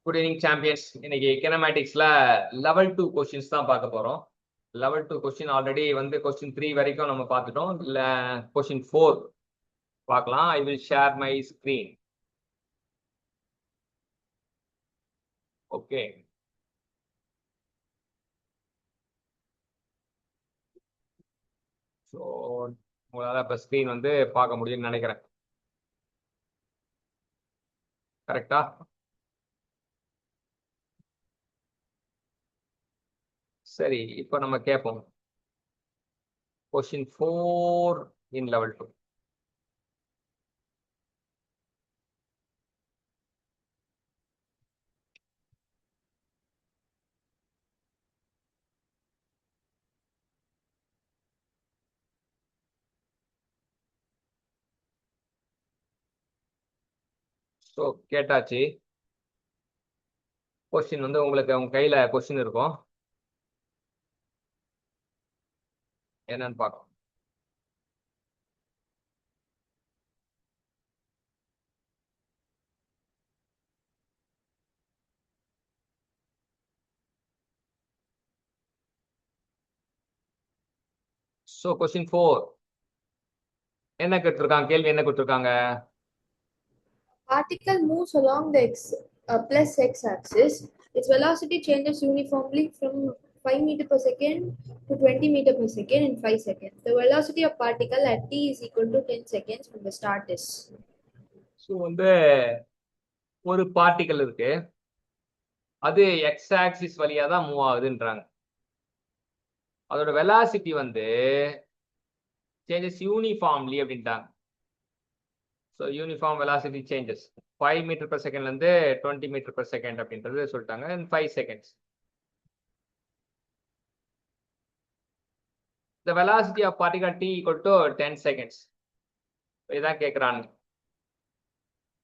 Good evening champions. இன்னைக்கு கினமேட்டிக்ஸ்ல level 2 questions தான் பார்க்க போறோம். லெவல் 2 கொஸ்டின் ஆல்ரெடி வந்து கொஸ்டின் 3 வரைக்கும் நம்ம பார்த்துட்டோம். இல்ல கொஸ்டின் 4 பார்க்கலாம். I will share my screen. Okay, so உங்களால் இப்போ ஸ்க்ரீன் வந்து பார்க்க முடியும்னு நினைக்கிறேன். கரெக்டா? சரி, இப்போ நம்ம கேட்போம். கொஸ்டின் 4 இன் லெவல் 2. ஸோ கேட்டாச்சு. கொஸ்டின் வந்து உங்களுக்கு உங்க கையில கொஸ்டின் இருக்கும், என்னன்னு பார்க்கலாம். ஸோ கொஸ்டின் 4 என்ன கேட்டிருக்காங்க? கேள்வி என்ன கொடுத்துருக்காங்க? Particle moves along the plus x-axis. Its velocity changes uniformly from 5 meter per second to 20 meter per second in 5 seconds. The velocity of particle at t is equal to 10 seconds from the start is. So வந்து ஒரு particle இருக்கு, அது X axis வழியா தான் move ஆகுதுன்றாங்க. அதோட velocity வந்து changes uniformly அப்படின்ட்டாங்க. So uniform velocity changes 5 metre per செகண்ட்ல இருந்து 20 மீட்டர் per செகண்ட் அப்படின்றது சொல்லிட்டாங்க in 5 seconds. The velocity of particle t equal to 10 seconds. இதான் கேட்குறாங்க.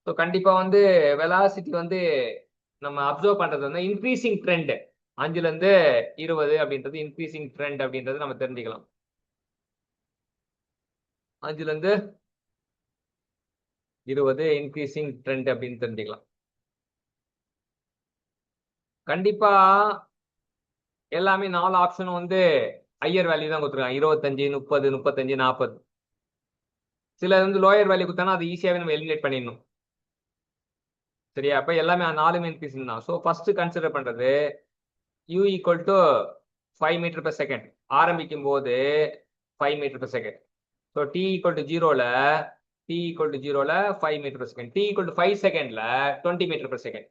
ஸோ கண்டிப்பா வந்து வெலாசிட்டி வந்து நம்ம அப்சர்வ் பண்றது வந்து இன்க்ரீசிங் ட்ரெண்ட், 5ல இருந்து 20 அப்படின்றது இன்க்ரீசிங் ட்ரெண்ட் அப்படின்றது நம்ம தெரிஞ்சுக்கலாம். 5ல இருந்து 20 இன்க்ரீசிங் ட்ரெண்ட் அப்படின்னு தெரிஞ்சுக்கலாம். கண்டிப்பா எல்லாமே 4 ஆப்ஷனும் வந்து ஹையர் வேல்யூ தான் கொடுத்துருக்காங்க. 25, 30, 35, 40. சில வந்து லோயர் வேல்யூ கொடுத்தாங்கன்னா அது ஈஸியாவே நம்ம எலிமினேட் பண்ணிடணும். சரியா? அப்ப எல்லாமே 4மே இன்க்ரீசிங் தான். ஸோ ஃபர்ஸ்ட் கன்சிடர் பண்றது u equal to 5 metre per second. ஆரம்பிக்கும் போது 5 metre per second. So t equal to 0ல 5 metre per second. t equal to 5 செகண்ட்ல 20 meter per second.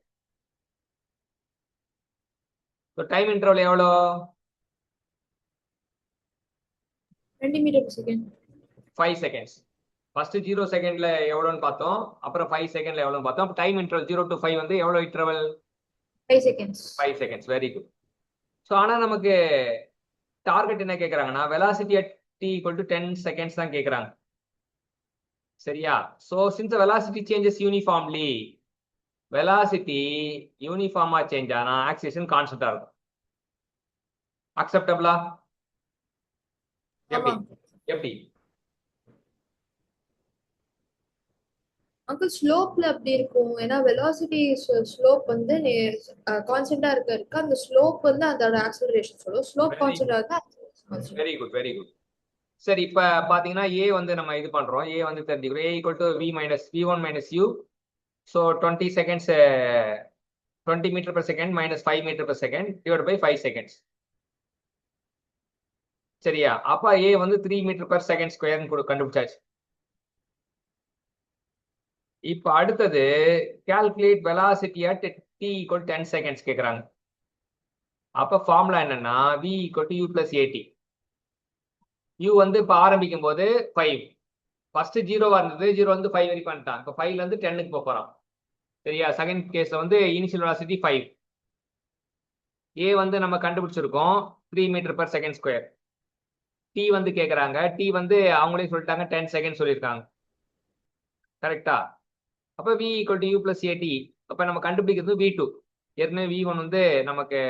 So time interval எவ்வளோ? 20 meter per second. 5 seconds. First 0 செகண்ட்ல எவ்வளோன்னு பார்த்தோம், அப்புறம் 5 செகண்ட்ல எவ்வளோன்னு பார்த்தோம். அப்போ டைம் இன்டர்வல் 0 to 5 வந்து எவ்வளோ interval? 5 seconds. 5 seconds. Very good. So ஆனால் நமக்கு டார்கெட் என்ன கேட்குறாங்கன்னா velocity at t equal to 10 seconds தான் கேட்குறாங்க. சரியா? So since velocity changes uniformly, velocity யூனிஃபார்மா சேஞ்ச் ஆனா ஆக்சிலேஷன் கான்ஸ்டன்டா இருக்கும். அக்செப்டபிளா? எப்படி எப்படி அங்க ஸ்லோப்ல அப்படி இருக்கும். ஏன்னா வெலாசிட்டி ஸ்லோப் வந்து கான்ஸ்டன்டா இருக்கு. அந்த ஸ்லோப் வந்து அதோட ஆக்சலரேஷன் சொல்லும். ஸ்லோப் கான்ஸ்டன்டா இருந்தா வெரி குட், வெரி குட். சரி, இப்ப பாத்தீங்கன்னா ஏ வந்து நம்ம இது பண்றோம். ஏ வந்து தெரிஞ்சுக்கிறோம். A equal to V minus v1 minus u. So 20 seconds 20 meter per second minus 5 metre per second divide by 5 seconds. சரியா? அப்ப ஏ வந்து 3 மீட்டர் per செகண்ட் ஸ்கொயர்னு கண்டுபிடிச்சாச்சு. இப்ப அடுத்தது calculate velocity at t equal 10 seconds கேக்குறாங்க. அப்ப ஃபார்முலா என்னன்னா v equal to u plus at. u வந்து இப்ப ஆரம்பிக்கும் போது 5, ஃபர்ஸ்ட் 0வா இருந்தது, 0 வந்து 5 வரைக்கும் பண்ணிட்டான். இப்போ 5ல இருந்து 10க்கு போறான். சரியா? செகண்ட் கேஸ்ல வந்து இனிஷியல் வெலாசிட்டி 5. ஏ வந்து நம்ம கண்டுபிடிச்சிருக்கோம் 3 metre per second square. T வந்து கேக்குறாங்க, டி வந்து அவங்களே சொல்லிட்டாங்க 10 செகண்ட் சொல்லியிருக்காங்க. கரெக்டா? அப்ப v equal to u plus at. அப்ப நம்ம கண்டுபிடிக்கிறது v2. ஏற்கனவே v1 வந்து நமக்கு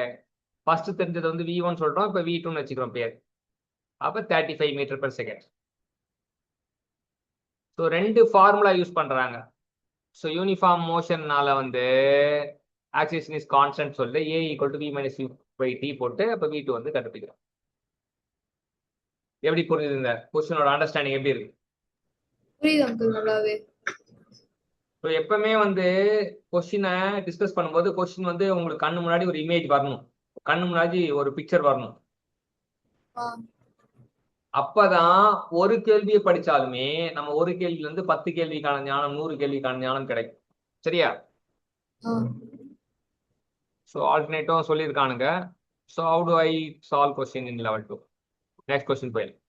ஃபர்ஸ்ட் தெரிஞ்சது வந்து v1 சொல்றோம், இப்ப v2ன்னு வச்சுக்கிறோம் பேர். அப்ப 35 metre per second. So 2 formula use பண்றாங்க. ஸோ யூனிஃபார்ம் மோஷன்னால வந்து ஆக்சிலேஷன் இஸ் கான்ஸ்டன்ட் சொல்லு a equal to v minus u by t போட்டு அப்போ v2 வந்து கண்டுபிடிக்கிறோம். எப்படி புரியுது இந்த கொஸ்டினோட அண்டர்ஸ்டாண்டிங் எப்படி இருக்கு? புரியுது அங்கிள் நல்லாவே. ஸோ எப்பவுமே வந்து கொஸ்டினை டிஸ்கஸ் பண்ணும்போது கொஸ்டின் வந்து உங்களுக்கு கண்ணு முன்னாடி ஒரு இமேஜ் வரணும், கண்ணு முன்னாடி ஒரு பிக்சர் வரணும். அப்பதான் ஒரு கேள்வியை படிச்சாலுமே நம்ம ஒரு கேள்வியில இருந்து 10 கேள்விக்கான ஞானம் 100 கேள்விக்கான ஞானம் கிடைக்கும். சரியா? ஸோ ஆல்டர்னேட்டும் சொல்லியிருக்கானுங்க. So how to I solve question in level 2? Next question போயிடும்.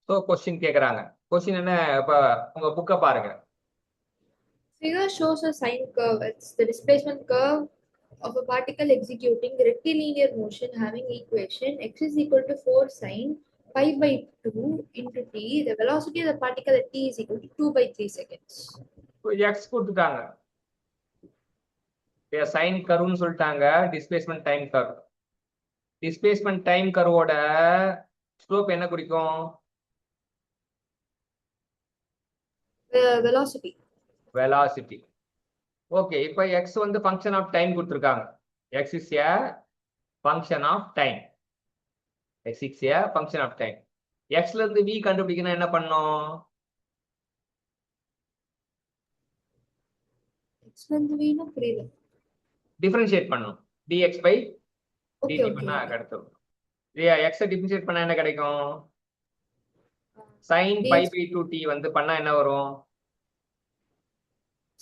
ஸோ கொஸ்டின் கேட்குறாங்க. கொஸ்டின் என்ன? இப்போ உங்க புக்கை பாருங்க. Figure shows a sine curve. It's the displacement curve of a particle executing rectilinear motion having equation x is equal to 4 sine pi by 2 into t. The velocity of the particle at t is equal to 2 by 3 seconds. X கொடுத்துட்டாங்க, sine கர்வ்னு சொல்லிட்டாங்க, displacement time curve. Displacement time கர்வோட slope என்ன குறிக்கும்? Velocity. Velocity. Okay, இப்போ X வந்து function of time கொடுத்துருக்காங்க. X is a function of time. X is a function of time. எக்ஸ்ல இருந்து வி கண்டுபிடிக்கணும், என்ன பண்ணோம்? டிஃபரன்ஷியேட் பண்ணணும். dx பை dt பண்ணா கிடைக்கும். இல்லையா? எக்ஸை டிஃபரன்ஷியேட் பண்ணா என்ன கிடைக்கும்? sin pi by 2t வந்து பண்ணா என்ன வரும்?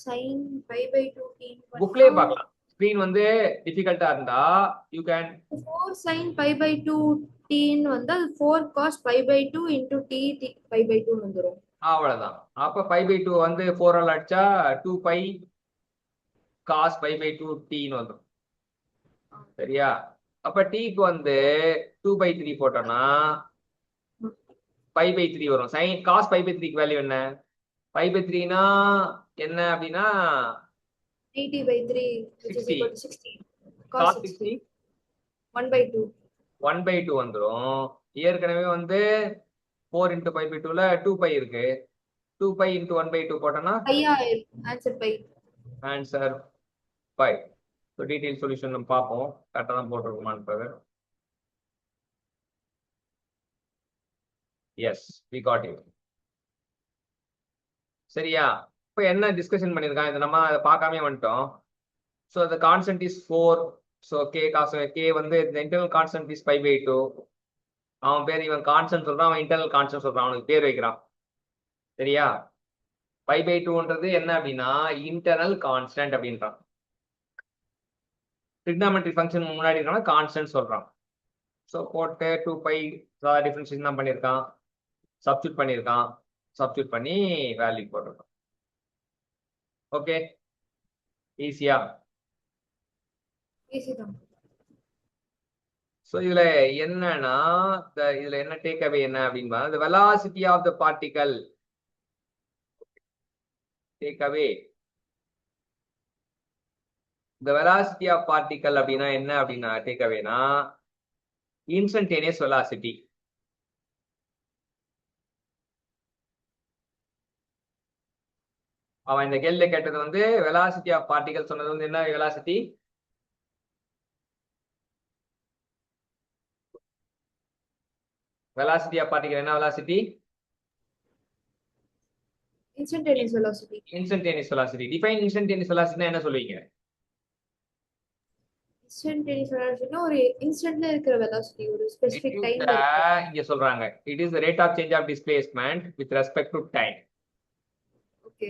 sin pi by 2t. புக்லயே பார்க்கலாம். ஸ்கிரீன் வந்து டிஃபிகல்ட்டா இருந்தா you can 4 sin pi by 2t ன்னு வந்தா 4 cos pi by 2 into t pi by 2 வந்துரும். அவ்வளவுதான். அப்ப pi by 2 வந்து 4 ஆல் அடிச்சா 2 pi cos pi by 2t ன்னு வந்துரும். சரியா? அப்ப t க்கு வந்து 2 by 3 போட்டோம்னா pi by 3 வரும். sin cos pi by 3 க்கு வேல்யூ என்ன? pi by 3 னா என்ன அப்படின்னா 80 by 3 which is 60. equal to 60. cos 60 1 by 2. 1 by 2 வந்துரும். ஏற்கனவே வந்து 4 into pi by 2ல 2 pi இருக்கு. 2 pi into 1 by 2 போட்டோம்னா answer pi. Answer pi. So detail solution நம்ம பார்ப்போம், கரெக்டாக தான் போட்டிருக்குமான்றது. Yes, we got it. சரியா? இப்போ என்ன டிஸ்கஷன் பண்ணியிருக்கான், இதை நம்ம அதை பார்க்காம வந்துட்டோம். So the constant is 4. So k வந்து the internal constant is pi by 2. அவன் பேர் இவன் கான்ஸ்டன்ட் சொல்றான், அவன் இன்டர்னல் கான்ஸ்டன்ட் சொல்றான், அவனுக்கு பேர் வைக்கிறான். சரியா? pi by 2ன்றது என்ன அப்படின்னா இன்டர்னல் கான்ஸ்டன்ட் அப்படின்றான். ட்ரிக்னாமெட்ரி ஃபங்க்ஷன் முன்னாடி இருக்கான கான்ஸ்டன்ட் சொல்றான். ஸோ போட்டு 2 pi டிஃபரன்ஷியேஷன் தான் பண்ணியிருக்கான், சப்ஸ்டியூட் பண்ணியிருக்கான், சப்ஸ்டியூட் பண்ணி வேல்யூ போட்டிருக்கான். ஓகே, ஈஸியா? ஈஸி தான். ஸோ இதுல என்னன்னா இதுல என்ன டேக் அவே என்ன அப்படின்னா the velocity of the particle. Take away the velocity of particle அப்படின்னா என்ன அப்படின்னா டேக் அவேனா instantaneous velocity. அவன் இந்த கேள்வியில கேட்டது வந்து velocity of particle சொன்னது வந்து என்ன velocity? velocity of particle என்ன velocity? Instantaneous velocity. Instantaneous velocity. Define instantaneous velocity என்ன சொல்லுவீங்க? Instantaneous velocity ஒரு இன்ஸ்டன்ட்ல இருக்கிற velocity, ஒரு ஸ்பெசிபிக் டைம்ல இங்க சொல்றாங்க it is the rate of change of displacement with respect to time. Okay,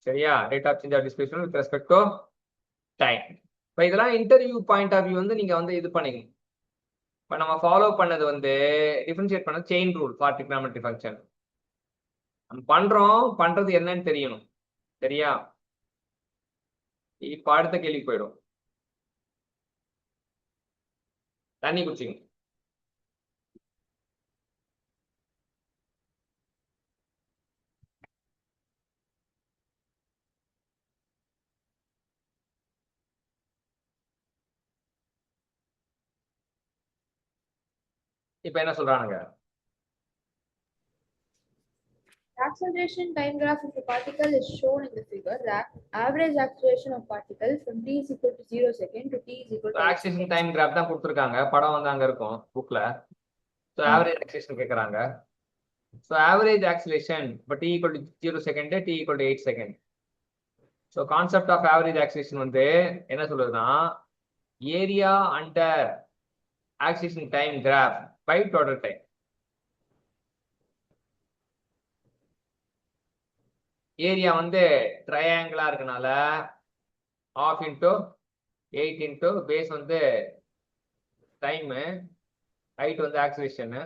சரியா? rate of change of displacement with respect to time. இப்போ இதெல்லாம் இன்டர்வியூ பாயிண்ட் ஆஃப் வியூ வந்து நீங்க வந்து இது பண்ணிக்கணும். இப்போ நம்ம ஃபாலோ பண்ணது வந்து டிஃபரன்ஷியேட் பண்ண chain rule for trigonometry function. நம்ம பண்றது என்னன்னு தெரியணும். சரியா? இப்போ அடுத்த கேள்வி போயிடும். தண்ணி குடிச்சிங்க. இப்ப என்ன சொல்றானுங்க? Acceleration time graph of a particle is shown in the figure. The average acceleration of particle from t is equal to 0 second to t is equal to 8 acceleration seconds. Time graph தான் கொடுத்துருக்காங்க, படம் வந்து அங்க இருக்கும் புக்ல. So average acceleration கேட்குறாங்க. So average acceleration இப்போ t equal to 0 second, t equal to 8 second. So concept of average acceleration வந்து என்ன சொல்லுதுன்னா, area under acceleration time graph by total time. Area வந்து ட்ரையாங்கிளா இருக்கனால ஆஃப் இன்டூ 8 இன்டூ பேஸ் வந்து time, height வந்து acceleration.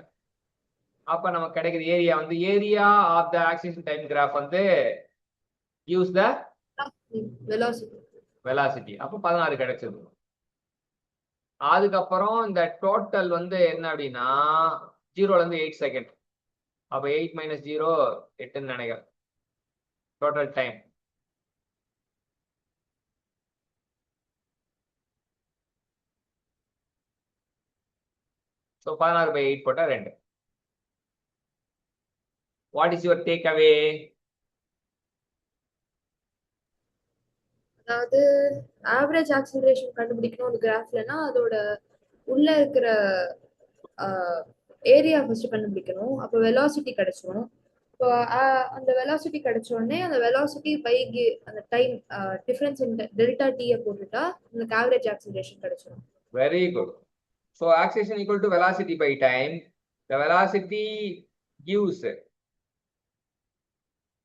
அப்ப நமக்கு கிடைக்கிற ஏரியா வந்து area of the oscillation time graph வந்து யூஸ் த velocity. வெலாசிட்டி. அப்போ 16 கிடைச்சது. அதுக்கப்புறம் இந்த டோட்டல் வந்து என்ன அப்படின்னா 0ல இருந்து 8 செகண்ட். அப்போ 8 மைனஸ் 0 8ன்னு நினைக்கிறேன் டோட்டல் டைம். ஸோ 16/8 போட்டா 2. What is your take away? அதாவது ஆவரேஜ் ஆக்சிலரேஷன் கண்டுபிடிக்கணும் ஒரு கிராஃப்லனா அதோட உள்ள இருக்கிற ஏரியா ஃபர்ஸ்ட் கண்டுபிடிக்கணும். அப்போ வெலாசிட்டி கிடைச்சிரும். இப்போ அந்த வெலாசிட்டி கிடைச்ச உடனே அந்த வெலாசிட்டி பை அந்த டைம் டிஃபரன்ஸ் இன் டெல்டா டீயை போட்டுட்டா உங்களுக்கு ஆவரேஜ் ஆக்சிலரேஷன் கிடைச்சிரும். Very good. So acceleration equal to velocity by time. The velocity gives,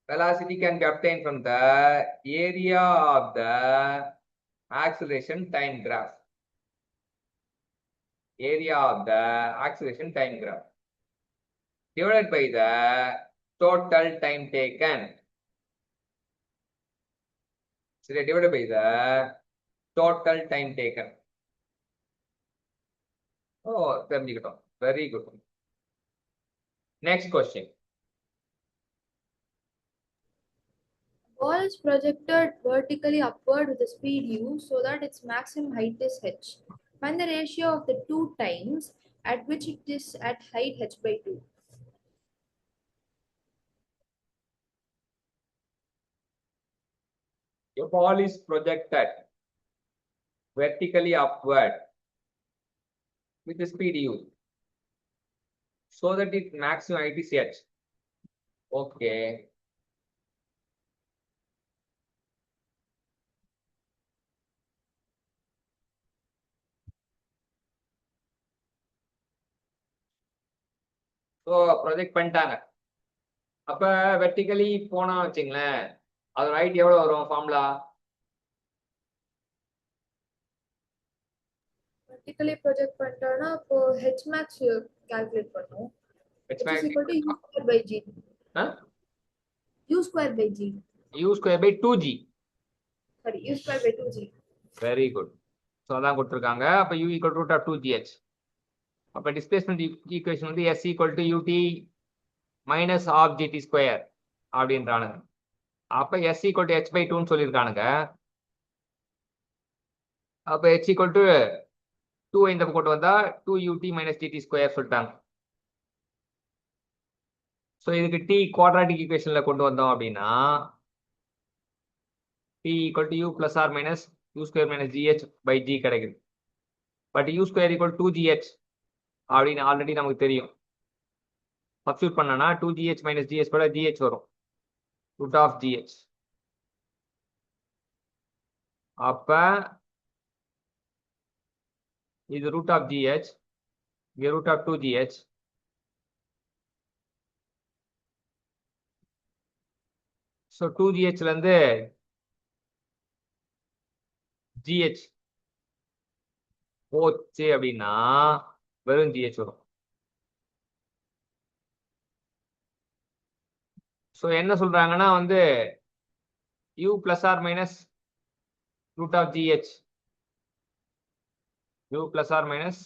velocity can be obtained from the area of the acceleration time graph. Area of the acceleration time graph divided by the total time taken. So divided by the total time taken. Oh, தெரிஞ்சுக்கிட்டோம். Very good. Next question. Ball is projected vertically upward with a speed u so that its maximum height is h. Find the ratio of the two times at which it is at height h by 2. A ball is projected vertically upward with the speed u so that its maximum height is h. Okay. So project பண்ணிட்டாங்க. அப்ப vertically போனா வச்சுங்களேன், அதோட height எவ்வளவு வரும் formula? Vertically project பண்ணிட்டோம்னா அப்போ h max calculate பண்ணும். H Which max is equal to u square by g. U square by g. U square by 2g. Sorry, u square by 2g. Very good. So அதான் கொடுத்துருக்காங்க. அப்ப u equal to root of 2gh. அப்ப displacement equation வந்து s equal to ut minus half gt square அப்படின்றானுங்க. அப்ப s equal to h by 2ன்னு சொல்லியிருக்கானுங்க. அப்ப h equal to 2 இந்த கொண்டு வந்தா 2ut minus gt square சொல்லிட்டாங்க. ஸோ இதுக்கு t குவாட்ராட்டிக் ஈக்குவேஷன்ல கொண்டு வந்தோம் அப்படின்னா t equal to u plus or minus u square minus gh by g கிடைக்குது. But u square equal to 2gh அப்படின்னு ஆல்ரெடி நமக்கு தெரியும். சப்ஸ்டியூட் பண்ணனா 2gh minus gh கூட gh வரும், root of gh. அப்ப இது root of gh, இங்க root of 2gh. So 2gh இருந்து gh போச்சு அப்படின்னா வெறும் gh வரும். ஸோ என்ன சொல்றாங்கன்னா வந்து u plus or minus root of gh, u plus or minus.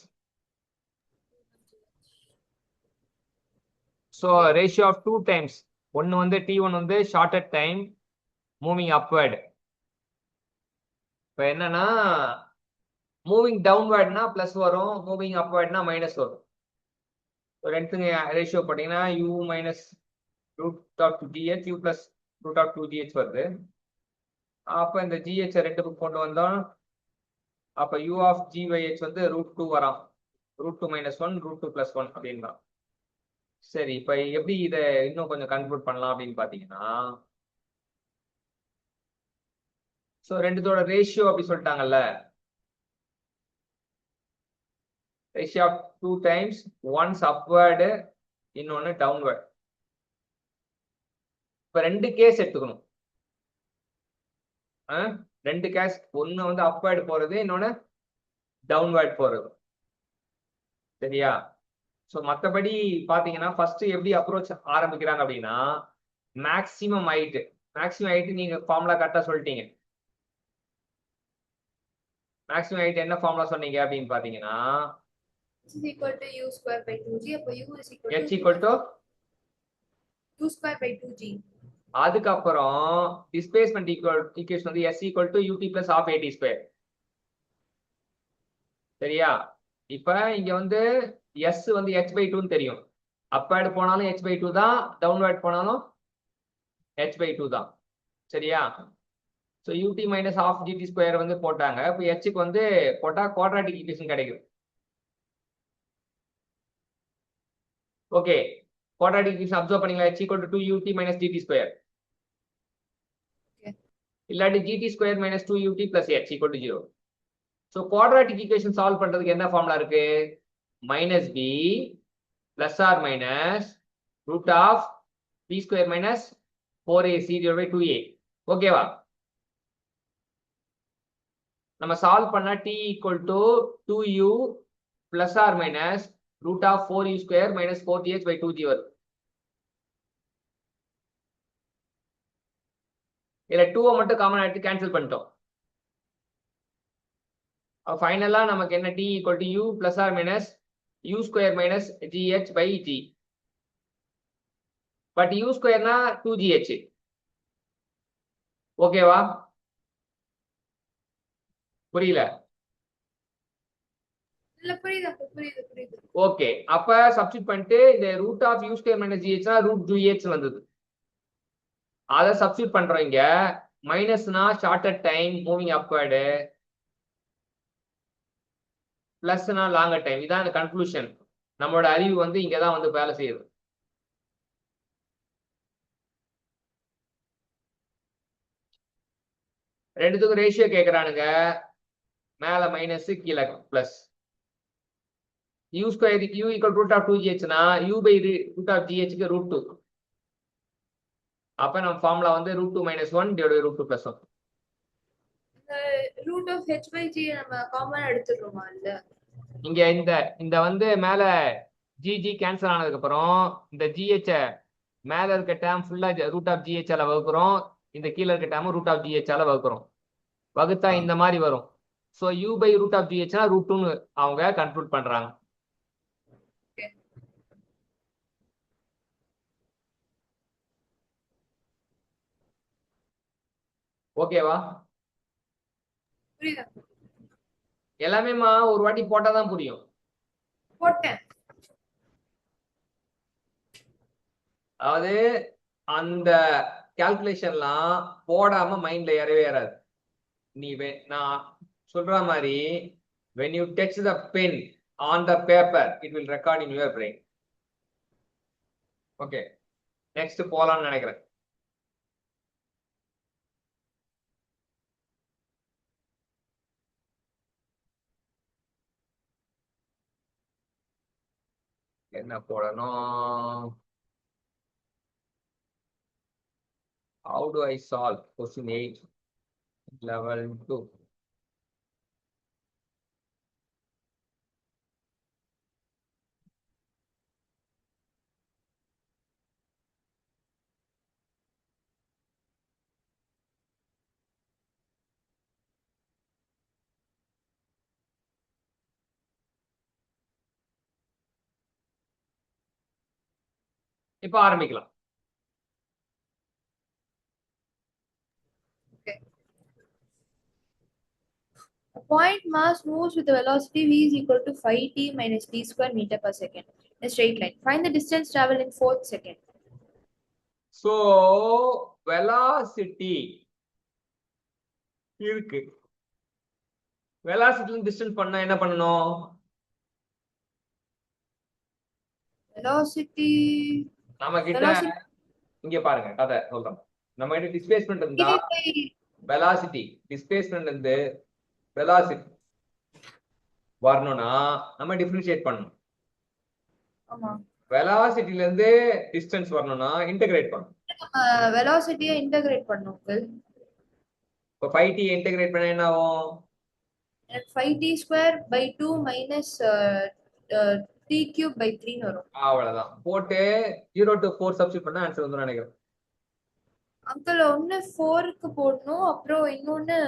So ratio of 2 times. ஒன்று வந்து t1 வந்து ஷார்ட்டட் டைம் மூவிங் அப்வர்டு. இப்போ என்னன்னா மூவிங் டவுன்வர்ட்னா பிளஸ் வரும், மூவிங் அப்வர்ட்னா மைனஸ் வரும். ரெண்டுங்க ரேஷியோ பார்த்தீங்கன்னா u minus root of gh u plus root of 2gh வருது. அப்போ இந்த gh ரெண்டுக்கு கொண்டு வந்தோம். அப்போ u ஆஃப் gyh வந்து √2 வரான். √2 - 1 √2 + 1 அப்படின்னு தான். சரி, இப்போ எப்படி இதை இன்னும் கொஞ்சம் கன்க்ளூட் பண்ணலாம் அப்படின்னு பார்த்தீங்கன்னா, ஸோ ரெண்டுத்தோட ரேஷியோ அப்படி சொல்லிட்டாங்கல்ல, ratio of 2 times, once upward, இன்னொன்று டவுன்வர்ட். இப்போ 2 கேஸ் எடுத்துக்கணும். ரெண்டு கேஸ், ஒன்று வந்து அப்வர்டு போகிறது, இன்னொன்று டவுன்வர்ட் போகிறது. சரியா? ஸோ மற்றபடி பார்த்தீங்கன்னா ஃபர்ஸ்ட் எப்படி அப்ரோச் ஆரம்பிக்கிறாங்க அப்படின்னா, மேக்ஸிமம் ஹைட்டு நீங்கள் ஃபார்முலா கரெக்டாக சொல்லிட்டீங்க. மேக்ஸிமம் ஹைட் என்ன ஃபார்முலா சொன்னீங்க அப்படின்னு பார்த்தீங்கன்னா, H is equal to u square by 2g. அப்போ u is equal h to equal to u square by 2g. அதுக்கப்புறம் டிஸ்பிளேஸ்மெண்ட் ஈக்குவேஷன் வந்து s equal to ut plus half at square. சரியா? இப்போ இங்க வந்து s வந்து h/2 தெரியும். Upward போனாலும் h/2 தான், டவுன்வர்ட் போனாலும் h/2 தான். சரியா? So ut minus half gt square வந்து போட்டாங்க. இப்போ ஹெச்சுக்கு வந்து போட்டா குவாட்ராட்டிக் ஈக்குவேஷன் கிடைக்கும். ஓகே, குவாட்ராட்டிக் ஈக்குவேஷன் அப்சர்வ் பண்ணீங்களா? h equal to 2ut minus gt square. இல்லாட்டி gt square minus 2ut plus h equal to 0. So quadratic equation solve பண்றதுக்கு என்ன ஃபார்முலா இருக்கு? -b plus or minus root of b square minus 4ac divided by 2a. ஓகேவா? நம்ம solve பண்ணா t equal to 2u plus or minus root of 4u square minus 4gh by 2g வரும். இதுல 2 மட்டும் common எடுத்து cancel பண்ணிட்டோம். ஃபைனலா நமக்கு என்ன? t equal to u plus or minus u square minus gh by g. But u ஸ்கொயர்னா 2gh. ஓகேவா? புரியல? இல்ல, புரியுது. ஓகே, அப்ப சப்ஸ்டிட் பண்ணிட்டு இந்த root of u square minus gh root 2h வந்தது. அதை சப்ஸ்டிட் பண்றோம் இங்க. மைனஸ்னா ஷார்ட்டர் டைம் மூவிங் அப்வர்டு, பிளஸ்னா லாங்கர் டைம். இதான் இந்த கன்க்ளூஷன். நம்மளோட அறிவு வந்து இங்கதான் வந்து வேலை செய்யுது. ரெண்டுத்துக்கும் ரேஷியோ கேட்கறானுங்க. மேல மைனஸ், கீழே plus. u square u equal root of 2gh னா u by root of gh க்கு √2. அப்ப நம்ம ஃபார்முலா வந்து √2 - 1 divided by √2 + 1. root of h by g நம்ம காமன் எடுத்துறோமா? இல்ல, இங்க இந்த வந்து மேல gg கேன்சல் ஆனதுக்கு அப்புறம் இந்த gh மேல இருக்க டேர்ம் ஃபுல்லா ரூட் ஆஃப் gh ஆல வகுக்கிறோம். இந்த கீழே இருக்க டேர்ம் ரூட் ஆஃப் gh ஆல வகுக்கிறோம். வகுத்தா இந்த மாதிரி வரும். So u by root of gh னா √2ன்னு அவங்க கன்க்ளூட் பண்றாங்க. ஓகேவா? புரியுதா? எல்லாமேமா ஒரு வாட்டி போட்டாதான் புரியும். போட்டேன். அதாவது அந்த கால்குலேஷன்லாம் போடாம மைண்ட்ல ஏறவே ஏறாது. நீ நான் சொல்ற மாதிரி when you touch the pen on the paper it will record in your brain. Okay, next போலாம்னு நினைக்கிறேன். என்ன போடணும்? How do I solve question 8 level 2? இப்போ ஆரம்பிக்கலாம். A point mass moves with a velocity v is equal to 5t minus t square meter per second. a straight line. Find the distance traveled in 4th second. So velocity இருக்கு. velocity distance பண்ணா என்ன பண்ணணும்? Velocity. நம்ம கிட்ட Velocity இங்க பாருங்க கதை சொல்றோம். நம்ம கிட்ட டிஸ்பிளேஸ்மென்ட் இருந்தா divided by. velocity டிஸ்பிளேஸ்மென்ட் இருந்து velocity வரணும்னா நம்ம டிஃபரன்ஷியேட் பண்ணணும். ஆமா. வெலாசிட்டில இருந்து டிஸ்டன்ஸ் வரணும்னா இன்டகிரேட் பண்ணணும். வெலாசிட்டியை இன்டகிரேட் பண்ணணும் uncle. இப்போ 5t இன்டகிரேட் பண்ணா என்ன ஆகும்? 5t square by 2 minus t cube by 3 ன்னு வரும். அவ்வளவுதான். போட்டு 0 to 4 சப்ஸ்டிட் பண்ணா ஆன்சர் வந்துரும் நினைக்கிறேன். அங்கிள் ஒன்னு 4க்கு போடணும், அப்புறம் இன்னொன்னு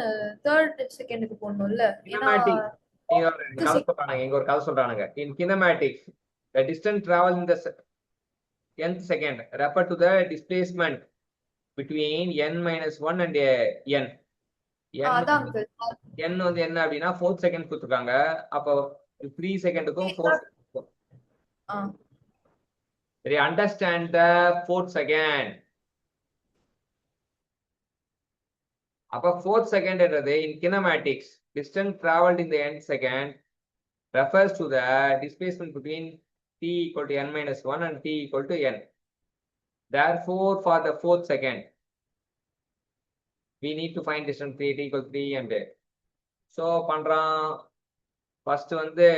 3rd செகண்டுக்கு போடணும்ல. Kinematic. இங்க ஒரு கதை சொல்றானுங்க. In kinematics, the distance traveled in the nth second refer to the displacement between n minus 1 and n. அதான் அங்கிள். n வந்து என்ன அப்படின்னா 4 செகண்ட் கொடுத்துருக்காங்க. அப்போ 3 செகண்டுக்கும் 4 செகண்டுக்கும். சரி, அண்டர்ஸ்டாண்ட் த 4th செகண்ட். அப்ப 4th second என்றது in kinematics distance traveled in the nth second refers to the displacement between t equal to n minus 1 and t equal to n. Therefore, for the 4th second, we need to find distance 3 t equal to 3 and so பண்றான். First வந்து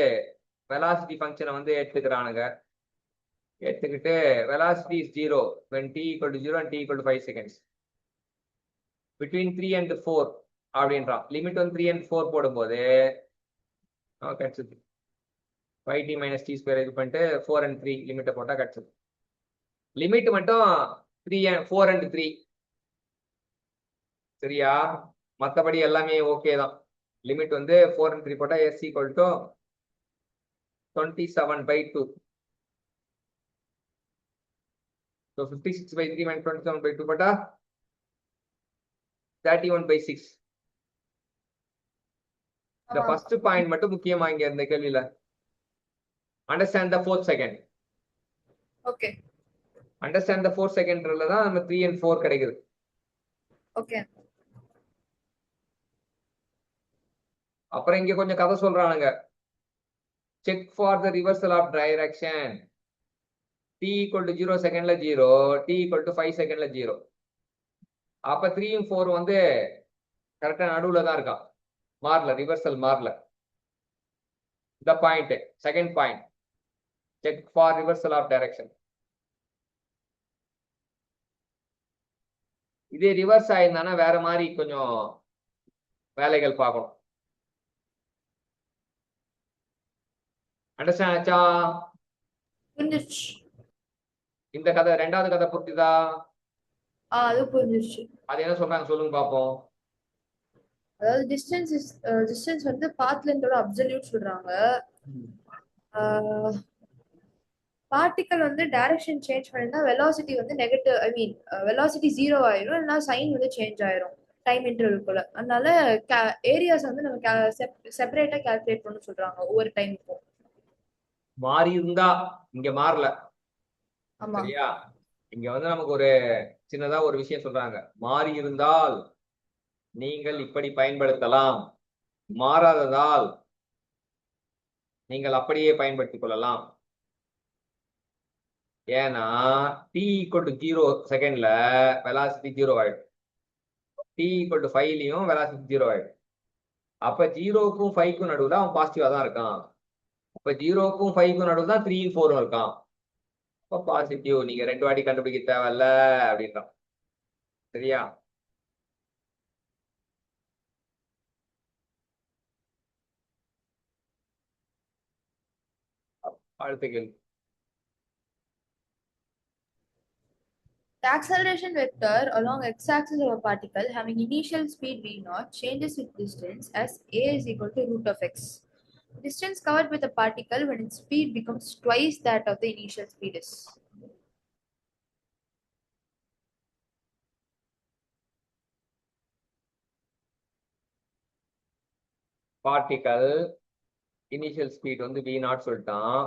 velocity function வந்து எடுத்துக்கிறானுங்க. எடுத்துக்கிட்டு velocity is 0 when t equal to 0 and t equal to 5 seconds. Between 3 and 4 அப்படின்றான். Limit வந்து 3 and 4 போடும்போது கிடைச்சது 5t minus t square இது பண்ணிட்டு 4 and 3 லிமிட்டை போட்டா கிடைச்சது. லிமிட் மட்டும் 3 and 4 and 3. சரியா? மற்றபடி எல்லாமே ஓகே தான். லிமிட் வந்து 4 and 3 போட்டா s equal to 27/2. So 56/3 minus 27/2 போட்டா 31/6. இந்த ஃபர்ஸ்ட் பாயிண்ட் மட்டும் முக்கியமா இங்க இந்த கேள்வியில. Understand the 4th second. Okay. Understand the 4th செகண்ட்ல தான் நம்ம 3 and 4 கிடைக்குது. ஓகே. அப்புறம் இங்க கொஞ்சம் கதை சொல்றானுங்க. Check for the reversal of direction. t equal to 0 செகண்ட்ல 0, t equal to 5 செகண்ட்ல 0. அப்ப 3 4 வந்து கரெக்டா நடுவுல தான் இருக்கான். மாறல, ரிவர்சல் மாறல. இந்த point second point. Check for reversal of direction. இதே ரிவர்ஸ் ஆயிருந்தானா வேற மாதிரி கொஞ்சம் வேலைகள் பார்க்கணும். அண்டர்ஸ்டாண்ட் ஆச்சா? புரிஞ்சிருச்சு. இந்த கதை ரெண்டாவது கதை புரிஞ்சுதா? அது புரிஞ்சிருச்சு. அது என்ன சொல்றாங்க சொல்லுங்க பாப்போம். அதாவது டிஸ்டன்ஸ் வந்து பாத் லென்த்தோட அப்சல்யூட் சொல்றாங்க. பார்ட்டிகல் வந்து டைரக்ஷன் சேஞ்ச் பண்ணினா வெலாசிட்டி வந்து நெகட்டிவ், ஐ மீன் வெலாசிட்டி 0 ஆயிரும், இல்லைன்னா சைன் வந்து சேஞ்ச் ஆயிரும் டைம் இன்டர்வல்குள்ள. அதனால ஏரியாஸ் வந்து நம்ம செப்பரேட்டா கால்குலேட் பண்ண சொல்றாங்க ஒவ்வொரு டைமுக்கும். மாறி இருந்தா இங்க மாறல. ஆமா. சரியா? இங்க வந்து நமக்கு ஒரு சின்னதா ஒரு விஷயம் சொல்றாங்க. மாறி இருந்தால் நீங்கள் இப்படி பயன்படுத்தலாம், மாறாததால் நீங்கள் அப்படியே பயன்படுத்திக் கொள்ளலாம். ஏன்னா t equal to 0 செகண்ட்ல வெலாசிட்டி 0 ஆயிடும். t equal to 5லயும் வெலாசிட்டி 0 ஆயிடும். அப்ப 0க்கும் 5க்கும் நடுவுல அவன் பாசிட்டிவா தான் இருக்கான். அப்ப 0க்கும் 5க்கும் நடுவுல தான் 3 4 இருக்கான். அப்ப பாசிட்டிவ். நீங்க 2 வாட்டி கண்டுபிடிக்க தேவையில்ல அப்படின்றான். சரியா? அடுத்த கேள்வி. The acceleration vector along x-axis of a particle having initial speed v0 changes with distance as a is equal to root of x. The distance covered with a particle when its speed becomes twice that of the initial speed is. Particle initial speed வந்து v0 சொல்லிட்டான்.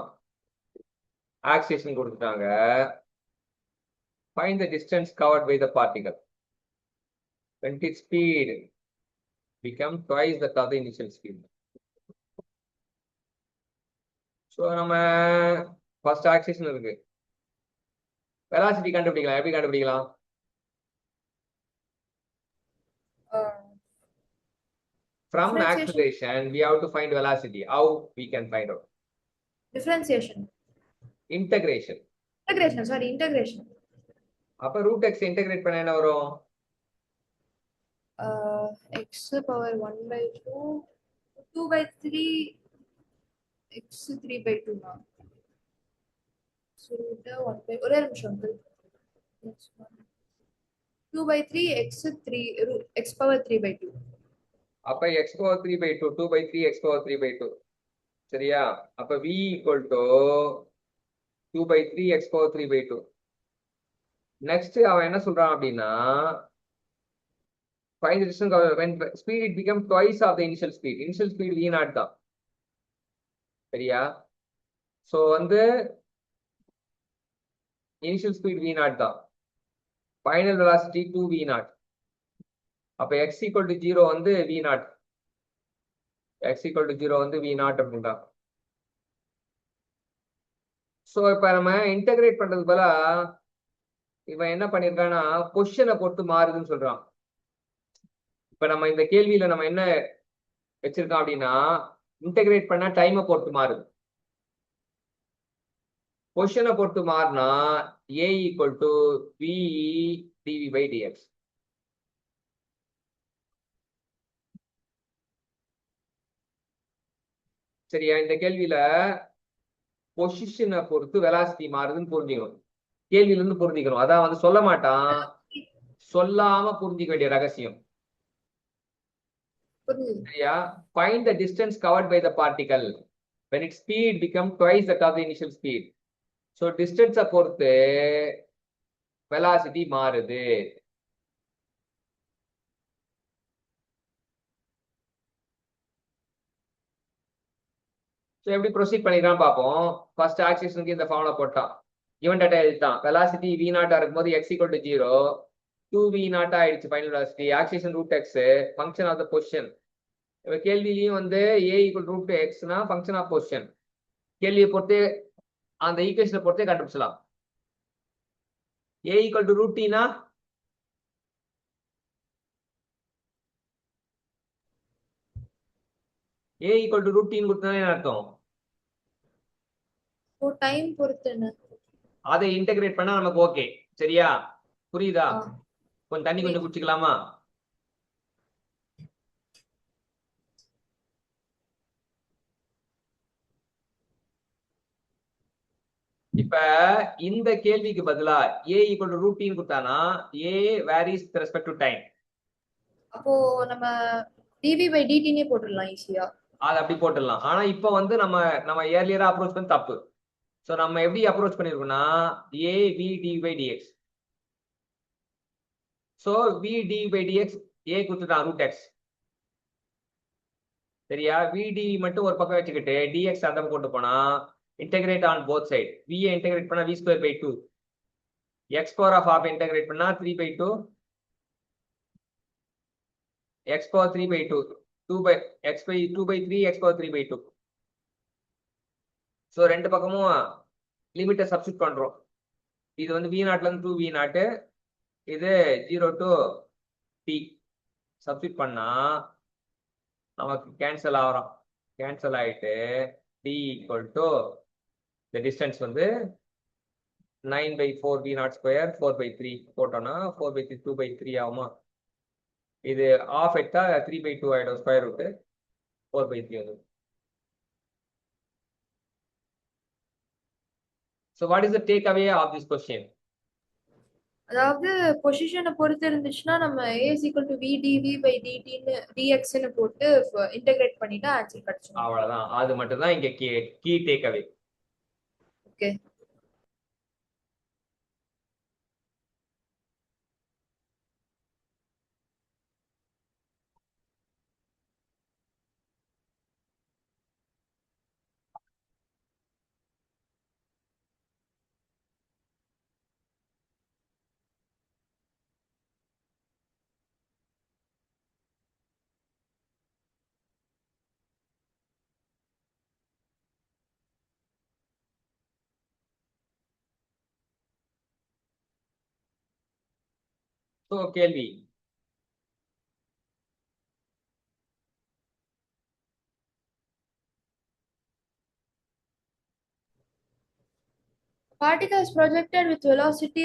Oscillation கொடுத்துட்டாங்க. Find the distance covered by the particle when its speed become twice that of the initial speed. So நம்ம first oscillation இருக்கு, velocity கண்டுபிடிக்கலாம். எப்படி கண்டுபிடிக்கலாம்? From Differentiation. acceleration we have to find velocity. How we can find out? Differentiation. Integration. Integration. அப்ப root x integrate பண்ண என்ன வரும்? X power 1 by 2, 2 by 3, x 3 by 2 now. So root 1 by, ஒரே நிமிஷம் uncle. 2 by 3, x power 3 by 2. அப்ப x power 3 by 2, 2 by 3 x power 3 by 2. சரியா? அப்ப v equal to 2 by 3 x power 3 by 2. Next அவன் என்ன சொல்றான் அப்படின்னா, find the distance when speed it become twice of the initial speed. Initial speed v naught தான். சரியா? So வந்து initial speed v naught தான். Final velocity 2 v naught. அப்ப x equal to 0 வந்து v naught. x equal to 0 வந்து v naught அப்படின்னா. So இப்ப நம்ம இன்டகிரேட் பண்றதுக்கு பதிலா இவன் என்ன பண்ணிருக்கான்னா பொசிஷனை பொறுத்து மாறுதுன்னு சொல்றான். இப்ப நம்ம இந்த கேள்வியில நம்ம என்ன வச்சிருக்கோம் அப்படின்னா, இன்டகிரேட் பண்ணா டைமை பொறுத்து மாறுது. பொசிஷனை பொறுத்து மாறினா a equal to v dv by dx. சரியா? இந்த கேள்வியில பொசிஷனை பொறுத்து வெலாசிட்டி மாறுதுன்னு புரிஞ்சுக்கணும். கேள்வியில இருந்து புரிஞ்சுக்கணும். அதான் வந்து சொல்ல மாட்டான், சொல்லாம புரிஞ்சிக்க வேண்டிய ரகசியம். சரியா? Find the distance covered by the particle when its speed become twice that of the initial speed. So distance பொறுத்து velocity மாறுது. ஸோ எப்படி ப்ரொசீட் பண்ணிக்கலாம் பார்ப்போம். ஃபர்ஸ்ட் ஆக்சிலேஷனுக்கு இந்த ஃபார்முலா போட்டான், ஈவன் டேட்டா எழுதிட்டான். வெலாசிட்டி v நாட் இருக்கும்போது x equal to 0, 2v naught ஆயிடுச்சு final velocity. Acceleration root x function of the position. இப்போ கேள்வியிலையும் வந்து a equal to root xனா ஃபங்க்ஷன் ஆஃப் பொசிஷன். கேள்வியை பொறுத்து அந்த ஈக்குவேஷனை பொறுத்தே கண்டுபிடிச்சலாம். a equal to root t னா a equal to root t ன்னு கொடுத்தா என்ன அர்த்தம்? டைம் பொறுத்து அதை இன்டகிரேட் பண்ணா நமக்கு ஓகே. சரியா? புரியுதா? கொஞ்சம் தண்ணி கொஞ்சம் குடிச்சுக்கலாமா? இப்ப இந்த கேள்விக்கு பதிலா a equal to root t ன்னு கொடுத்தானா a varies with respect to time. அப்போ நம்ம dv by dt னே போட்டுடலாம் ஈஸியா. அது அப்படி போட்டுடலாம். ஆனா இப்ப வந்து நம்ம ஏர்லியரா அப்ரோச் பண்ண தப்பு. சோ நம்ம எப்படி அப்ரோச் பண்ணிருக்கோம்னா a v d by dx. So v d by dx a கொடுத்துட்டான் root x. சரியா? v d மட்டும் ஒரு பக்கம் வச்சுக்கிட்டு dx அந்த பக்கம் கொண்டு போனா integrate on both side. v integrate பண்ணா v square by 2, x power of half integrate பண்ணா 3 by 2, x power 3 by 2, 2 by x by 2 by 3 x power 3 by 2. So ரெண்டு பக்கமும் லிமிட்டை சப்ஸ்டிட் பண்றோம். இது வந்து v நாட்ல இருந்து 2v நாட், இது 0 to t. சப்ஸ்டிட் பண்ணா நமக்கு கேன்சல் ஆகிறோம். கேன்சல் ஆயிட்டு d equal to the distance வந்து 9 by 4 v naught square 4 by 3 போட்டோம்னா 4 by 3 2 by 3 ஆகுமா? இது ஆஃப் எடுத்தா 3 by 2 ஆயிடும், ஸ்கொயர் ரூட் 4 by 3 வந்து. So what is the takeaway of this question? அதாவது பொசிஷனை பொறுத்து இருந்துச்சுன்னா நம்ம a is equal to v dv by dt ன்னு dx ன்னு போட்டு இன்டகிரேட் பண்ணிட்டா ஆன்சர் கிடைச்சிடும். அவ்வளவுதான். அது மட்டும் தான் இங்க கீ டேக்அவே. ஓகே. ஸோ கேள்வி Particle is projected with velocity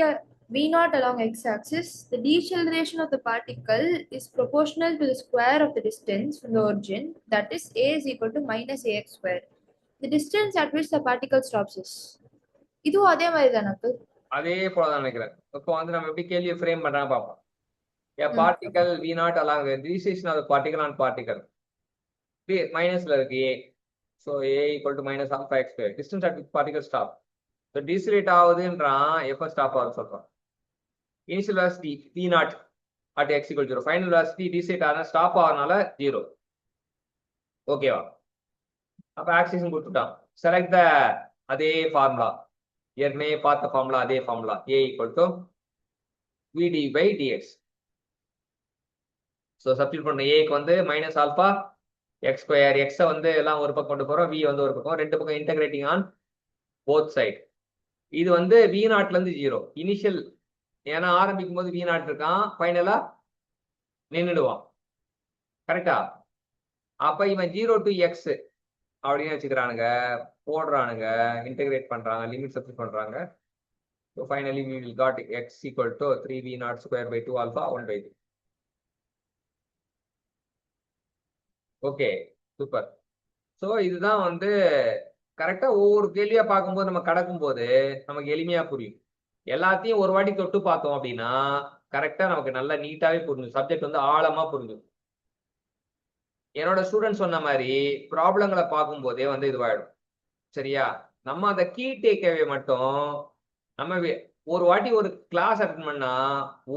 v0 along x-axis. The deceleration of the particle is proportional to the square of the distance from the origin, that is a is equal to minus ax square. The distance at which the particle stops is. இதுவும் அதே மாதிரி தானே uncle? அதே போல தான் நினைக்கிறேன். இப்போ வந்து நம்ம எப்படி கேள்வியை ஃப்ரேம் பண்றாங்க பார்ப்போம். A ம். particle v0 along the deceleration of the particle on particle. மைனஸ்ல இருக்கு a. So a equal to minus alpha x square. Distance at which particle stop. So decelerate ஆகுதுன்றான் எப்ப ஸ்டாப் ஆகுது சொல்றோம். Initial velocity v0 at x equal to 0. Final velocity decelerate ஆகுதுனா stop ஆகுறதுனால 0. ஓகேவா? அப்ப ஆக்சிஸும் கொடுத்துட்டான். Select the அதே formula, ஏற்கனவே பார்த்த ஃபார்முலா, அதே formula a equal to vd by dx. So substitute பண்ண ஏக்கு வந்து மைனஸ் ஆல்பா எக்ஸ் ஸ்கொயர், எக்ஸை வந்து எல்லாம் ஒரு பக்கம் கொண்டு போறோம், வி வந்து ஒரு பக்கம், ரெண்டு பக்கம் இன்டகிரேட்டிங் ஆன் போத் சைட். இது வந்து வி நாட்ல இருந்து 0 இனிஷியல், ஏன்னா ஆரம்பிக்கும் போது வி நாட் இருக்கான், ஃபைனலா நின்றுடுவான். கரெக்டா? அப்ப இவன் 0 to x அப்படின்னு வச்சுக்கிறானுங்க, போடுறானுங்க, இன்டகிரேட் பண்றாங்க, லிமிட் சப்ஸ்டியூட் பண்றாங்க. So finally we will got x equal to 3v0 square by 2 alpha 1 by 3. Okay, super. So இதுதான் வந்து கரெக்டா ஒவ்வொரு கேள்வியா பார்க்கும்போது நம்ம கடக்கும் போது நமக்கு எளிமையா புரியும். எல்லாத்தையும் ஒரு வாட்டி தொட்டு பார்த்தோம் அப்படின்னா கரெக்டா நமக்கு நல்லா நீட்டாவே புரிஞ்சும், சப்ஜெக்ட் வந்து ஆழமா புரிஞ்சும். என்னோட ஸ்டூடெண்ட் சொன்ன மாதிரி ப்ராப்ளங்களை பார்க்கும்போதே வந்து இதுவாயிடும். சரியா? நம்ம அந்த கீ டேக்அவே மட்டும் நம்ம ஒரு வாட்டி ஒரு கிளாஸ் அட்டன் பண்ணா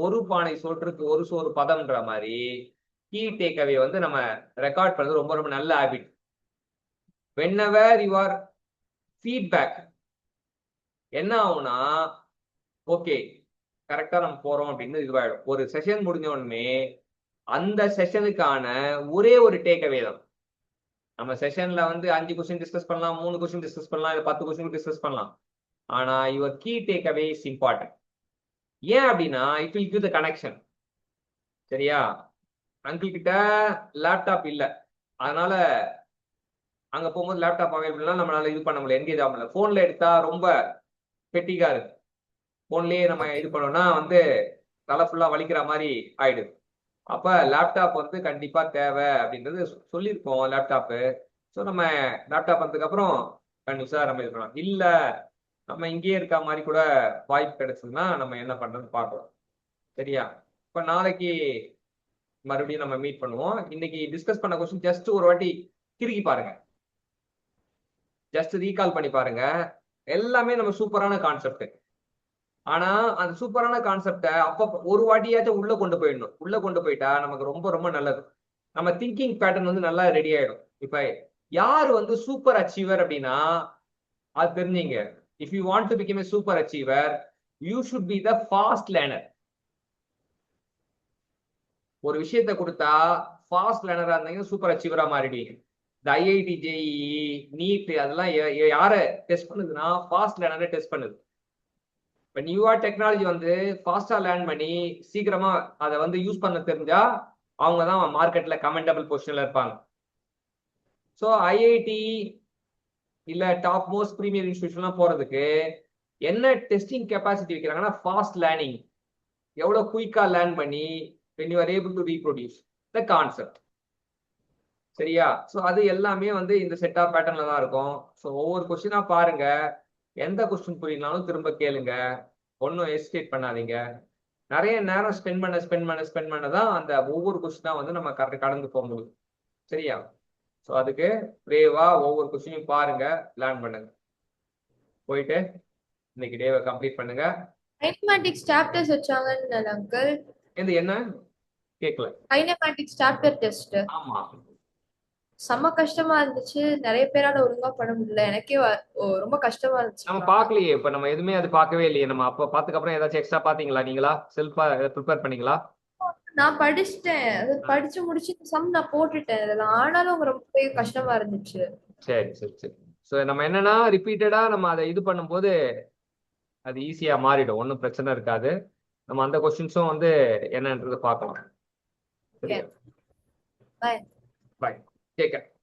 ஒரு பானை சோற்றுக்கு ஒரு சோறு பதம்ன்ற மாதிரி கீ டேக்அவே வந்து நம்ம ரெக்கார்ட் பண்றது ரொம்ப ரொம்ப நல்ல habit. whenever you are feedback என்ன ஆகும்னா, ஓகே கரெக்டா நம்ம போறோம் அப்படின்னு இதுவாயிடும். ஒரு செஷன் முடிஞ்ச உடனே அந்த செஷனுக்கான ஒரே ஒரு டேக்அவே தான். நம்ம செஷன்ல வந்து 5 கொஸ்டின் டிஸ்கஸ் பண்ணலாம், 3 கொஸ்டின் டிஸ்கஸ் பண்ணலாம், இல்ல 10 கொஸ்டின் டிஸ்கஸ் பண்ணலாம். ஆனா your key takeaway is important. ஏன் அப்படின்னா it will give the connection. சரியா? அங்கிள் கிட்ட லேப்டாப் இல்ல, அதனால அங்க போகும்போது லேப்டாப் அவைலபிள்னா நம்மளால இது பண்ண முடியல, என்கேஜ் ஆக முடியல. போன்ல எடுத்தா ரொம்ப பெட்டிகா இருக்கு. போன்லயே நம்ம இது பண்ணோம்னா வந்து தலை ஃபுல்லா வலிக்கிற மாதிரி ஆயிடுது. அப்ப லேப்டாப் வந்து கண்டிப்பா தேவை அப்படின்றது சொல்லியிருக்கோம் லேப்டாப்பு. ஸோ நம்ம லேப்டாப் வந்ததுக்கு அப்புறம் கண்டிப்பா நம்ம இது பண்ணலாம். இல்ல நம்ம இங்கேயே இருக்க மாதிரி கூட வாய்ப்பு கிடைச்சதுன்னா நம்ம என்ன பண்றதுன்னு பார்க்கலாம். சரியா? இப்ப நாளைக்கு மறுபடியும் நம்ம மீட் பண்ணுவோம். இன்னைக்கு டிஸ்கஸ் பண்ண கொஸ்டின் ஜஸ்ட் ஒரு வாட்டி திருக்கி பாருங்க, ஜஸ்ட் ரீகால் பண்ணி பாருங்க. எல்லாமே நம்ம சூப்பரான கான்செப்ட். ஆனா அந்த சூப்பரான கான்செப்டை அப்ப ஒரு வாட்டியாச்சும் உள்ள கொண்டு போயிடணும். உள்ள கொண்டு போயிட்டா நமக்கு ரொம்ப ரொம்ப நல்லது. நம்ம திங்கிங் பேட்டர்ன் வந்து நல்லா ரெடி ஆயிடும். இப்ப யார் வந்து சூப்பர் அச்சீவர் அப்படின்னா அது தெரிஞ்சீங்க. If you want to become a super achiever you should be the fast learner. ஒரு விஷயத்தை கொடுத்தா ஃபாஸ்ட் லேர்னரா இருந்தீங்கன்னா சூப்பர் அச்சீவரா மாறிடுவீங்க. இந்த ஐஐடி, ஜேஇஇ, நீட் அதெல்லாம் யாரை டெஸ்ட் பண்ணுதுன்னா ஃபாஸ்ட் லேர்னரை டெஸ்ட் பண்ணுது. இப்போ நியூவா டெக்னாலஜி வந்து ஃபாஸ்டா லேர்ன் பண்ணி சீக்கிரமா அதை வந்து யூஸ் பண்ண தெரிஞ்சா அவங்க தான் மார்க்கெட்ல கமெண்டபிள் பொசிஷன்ல இருப்பாங்க. ஸோ ஐஐடி இல்ல டாப் மோஸ்ட் ப்ரீமியர் இன்ஸ்டிடியூஷன்லாம் போறதுக்கு என்ன டெஸ்டிங் கெப்பாசிட்டி வைக்கிறாங்கன்னா ஃபாஸ்ட் லேர்னிங், எவ்வளவு குயிக்கா லேர்ன் பண்ணி when you are able to reproduce the concept. சரியா? ஸோ அது எல்லாமே வந்து இந்த செட் ஆஃப் பேட்டர்ன்ல தான் இருக்கும். ஸோ ஒவ்வொரு கொஸ்டினா பாருங்க, எந்த கொஸ்டின் புரியலனாலும் திரும்ப கேளுங்க, ஒன்றும் ஹெசிடேட் பண்ணாதீங்க. நிறைய நேரம் ஸ்பெண்ட் பண்ண தான் அந்த ஒவ்வொரு கொஸ்டினா வந்து நம்ம கடந்து போக முடியும். சரியா? ஸோ அதுக்கு பிரேவா ஒவ்வொரு கொஸ்டினையும் பாருங்க, லேர்ன் பண்ணுங்க. போயிட்டு இன்னைக்கு டேவை கம்ப்ளீட் பண்ணுங்க. கைனமேட்டிக்ஸ் சாப்டர்ஸ் வச்சாங்கன்னு அங்கிள். இது என்ன கேட்கல? Kinematics chapter test. ஆமா, செம்ம கஷ்டமா இருந்துச்சு. நிறைய பேரால ஒழுங்கா பண்ண முடியல. எனக்கே ரொம்ப கஷ்டமா இருந்துச்சு. நம்ம பார்க்கலையே. இப்ப நம்ம எதுவுமே அது பார்க்கவே இல்லையே. நம்ம அப்ப பார்த்ததுக்கு அப்புறம் ஏதாச்சும் எக்ஸ்ட்ரா பாத்தீங்களா? நீங்களா செல்ஃபா ப்ரிப்பேர் பண்ணீங்களா? நான் படிச்சுட்டேன், அது படிச்சு முடிச்சு சம் நான் போட்டுட்டேன் இதெல்லாம். ஆனாலும் ரொம்ப கஷ்டமா இருந்துச்சு. சரி சரி சரி. ஸோ நம்ம என்னன்னா ரிப்பீட்டடா நம்ம அதை இது பண்ணும்போது அது ஈஸியா மாறிடும், ஒன்றும் பிரச்சனை இருக்காது. நம்ம அந்த கொஸ்டின்ஸும் வந்து என்னன்றது பார்க்கலாம். சரியா? Bye. பாய். Take care.